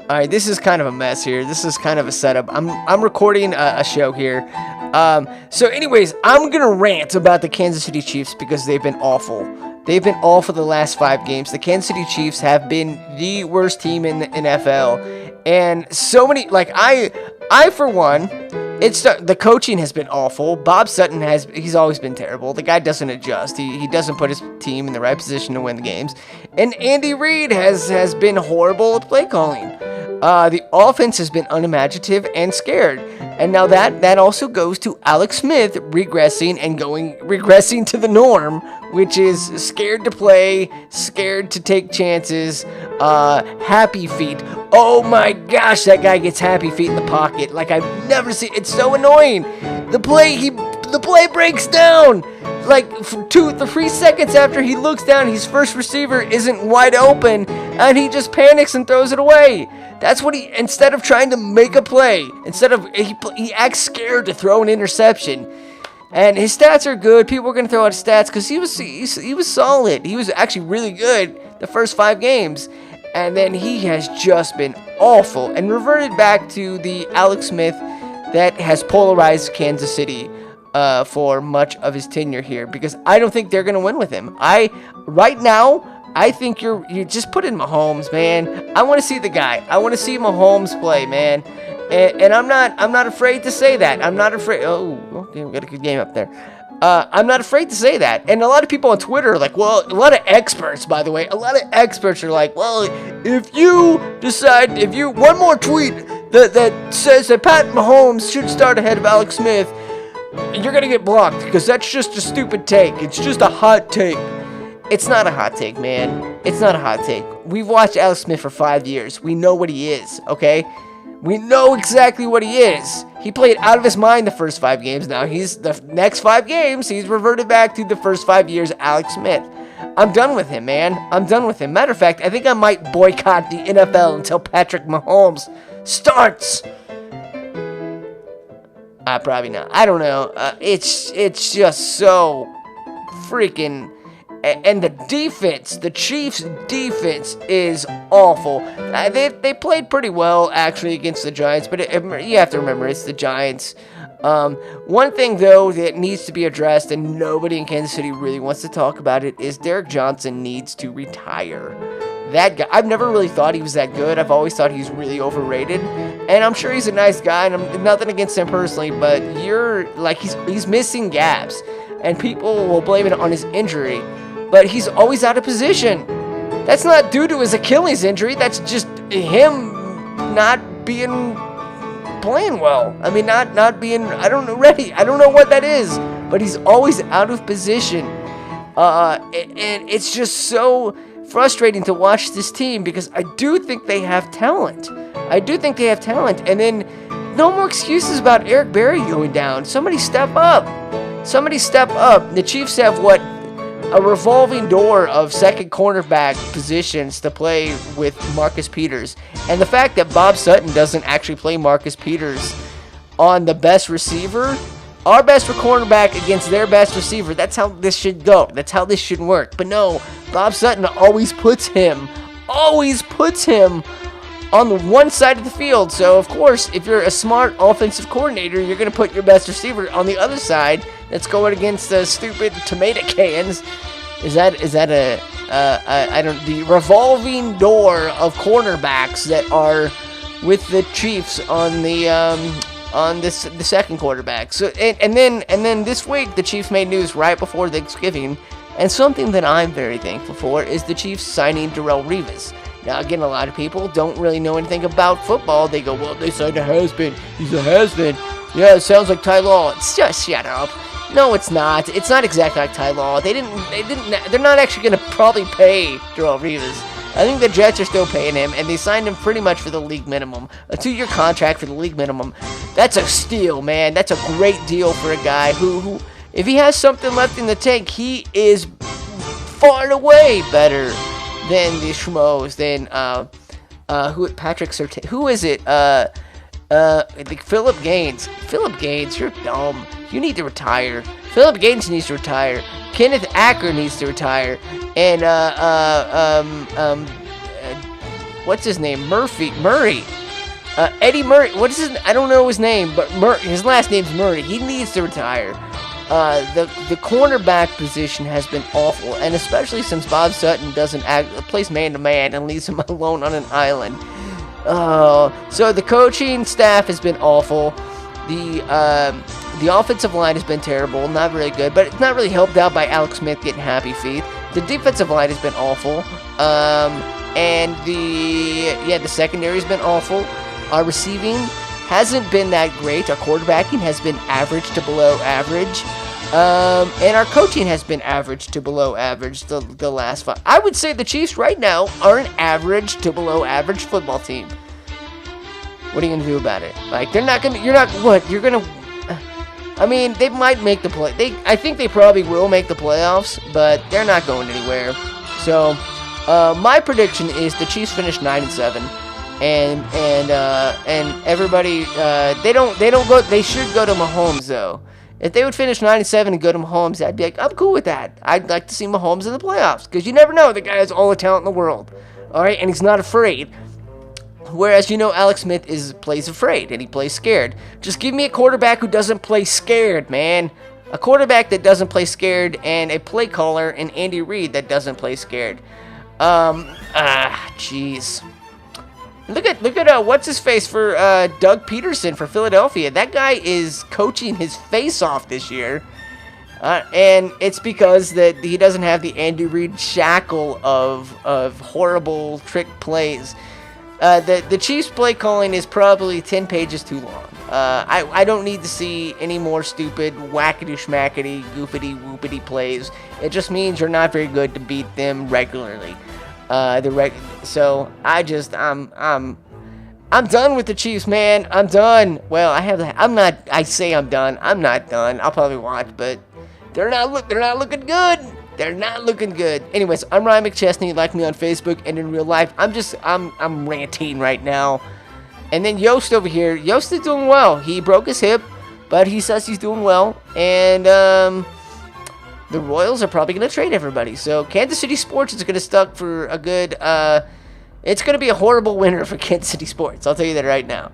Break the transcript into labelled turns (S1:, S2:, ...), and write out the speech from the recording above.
S1: All right, this is kind of a mess here. This is kind of a setup. I'm recording a show here. So anyways, I'm going to rant about the Kansas City Chiefs because they've been awful. They've been awful the last 5 games. The Kansas City Chiefs have been the worst team in the NFL. And so many, like, I for one, the coaching has been awful. Bob Sutton he's always been terrible. The guy doesn't adjust. He doesn't put his team in the right position to win the games. And Andy Reid has been horrible at play calling. The offense has been unimaginative and scared. And now that also goes to Alex Smith regressing to the norm, which is scared to play, scared to take chances, happy feet. Oh my gosh, that guy gets happy feet in the pocket like I've never seen. It's so annoying. The play breaks down. Like 2-3 seconds after he looks down, his first receiver isn't wide open, and he just panics and throws it away. That's what instead of trying to make a play, he acts scared to throw an interception. And his stats are good. People are going to throw out his stats because he was solid. He was actually really good the first 5 games. And then he has just been awful and reverted back to the Alex Smith that has polarized Kansas City for much of his tenure here, because I don't think they're going to win with him. Right now, I think you just put in Mahomes, man. I want to see the guy. I want to see Mahomes play, man. And I'm not afraid to say that. I'm not afraid. Oh, okay, we got a good game up there. I'm not afraid to say that. And a lot of people on Twitter are like, well, a lot of experts, by the way, a lot of experts are like, well, if you one more tweet that says that Pat Mahomes should start ahead of Alex Smith, you're going to get blocked because that's just a stupid take. It's just a hot take. It's not a hot take, man. It's not a hot take. We've watched Alex Smith for 5 years. We know what he is, okay? We know exactly what he is. He played out of his mind the first 5 games. Now, the next 5 games, he's reverted back to the first 5 years Alex Smith. I'm done with him, man. I'm done with him. Matter of fact, I think I might boycott the NFL until Patrick Mahomes starts. Probably not. I don't know. It's just so freaking... And the defense, the Chiefs' defense is awful. They played pretty well, actually, against the Giants, but you have to remember, it's the Giants. One thing, though, that needs to be addressed, and nobody in Kansas City really wants to talk about it, is Derek Johnson needs to retire. That guy, I've never really thought he was that good. I've always thought he's really overrated, and I'm sure he's a nice guy, and I'm nothing against him personally, but he's missing gaps, and people will blame it on his injury. But he's always out of position. That's not due to his Achilles injury. That's just him not playing well. I mean, not being, I don't know, ready. I don't know what that is. But he's always out of position. And it's just so frustrating to watch this team because I do think they have talent. And then no more excuses about Eric Berry going down. Somebody step up. The Chiefs have a revolving door of second cornerback positions to play with Marcus Peters. And the fact that Bob Sutton doesn't actually play Marcus Peters on the best receiver, our best cornerback against their best receiver, that's how this should go. That's how this should work. But no, Bob Sutton always puts him on the one side of the field. So, of course, if you're a smart offensive coordinator, you're going to put your best receiver on the other side that's going against the stupid tomato cans. Is that the revolving door of cornerbacks that are with the Chiefs on the second quarterback. So and then this week the Chiefs made news right before Thanksgiving, and something that I'm very thankful for is the Chiefs signing Darrelle Revis. Now, again, a lot of people don't really know anything about football. They go, well, they signed a has-been. He's a has-been. Yeah, it sounds like Ty Law. It's just shut up. No, it's not. It's not exactly like Ty Law. They're not actually going to probably pay Darrelle Revis. I think the Jets are still paying him, and they signed him pretty much for the league minimum. A 2-year contract for the league minimum. That's a steal, man. That's a great deal for a guy who if he has something left in the tank, he is far and away better than the schmoes, than Patrick Surtain. Who is it? Philip Gaines. Philip Gaines, you're dumb. You need to retire. Philip Gaines needs to retire. Kenneth Acker needs to retire. And what's his name? Murray. Eddie Murray. What is his? I don't know his name, but his last name's Murray. He needs to retire. The cornerback position has been awful, and especially since Bob Sutton doesn't plays man-to-man and leaves him alone on an island. So the coaching staff has been awful. The offensive line has been terrible, not really good, but it's not really helped out by Alex Smith getting happy feet. The defensive line has been awful, and the secondary has been awful. Our receiving hasn't been that great. Our quarterbacking has been average to below average. And our coaching has been average to below average the last 5. I would say the Chiefs right now are an average to below average football team. What are you going to do about it? Like, they're not going to, you're not, what? You're going to, I mean, they might make the play. I think they probably will make the playoffs, but they're not going anywhere. So, my prediction is the Chiefs finish 9-7. And everybody, they should go to Mahomes, though. If they would finish 9-7 and go to Mahomes, I'd be like, I'm cool with that. I'd like to see Mahomes in the playoffs, because you never know. The guy has all the talent in the world, all right, and he's not afraid. Whereas, Alex Smith plays afraid, and he plays scared. Just give me a quarterback who doesn't play scared, man. A quarterback that doesn't play scared, and a play caller in Andy Reid that doesn't play scared. Jeez. Look at what's his face for Doug Peterson for Philadelphia. That guy is coaching his face off this year, and it's because that he doesn't have the Andy Reid shackle of horrible trick plays. The Chiefs' play calling is probably 10 pages too long. I don't need to see any more stupid whackity schmackety goofity whoopity plays. It just means you're not very good to beat them regularly. So I'm done with the Chiefs, man. I'm done. Well, I say I'm done. I'm not done. I'll probably watch, but they're not looking good. They're not looking good. Anyways, I'm Ryan McChesney. Like me on Facebook and in real life. I'm ranting right now. And then Yost over here. Yost is doing well. He broke his hip, but he says he's doing well. And the Royals are probably going to trade everybody. So Kansas City Sports is going to stuck for a good, it's going to be a horrible winter for Kansas City Sports. I'll tell you that right now.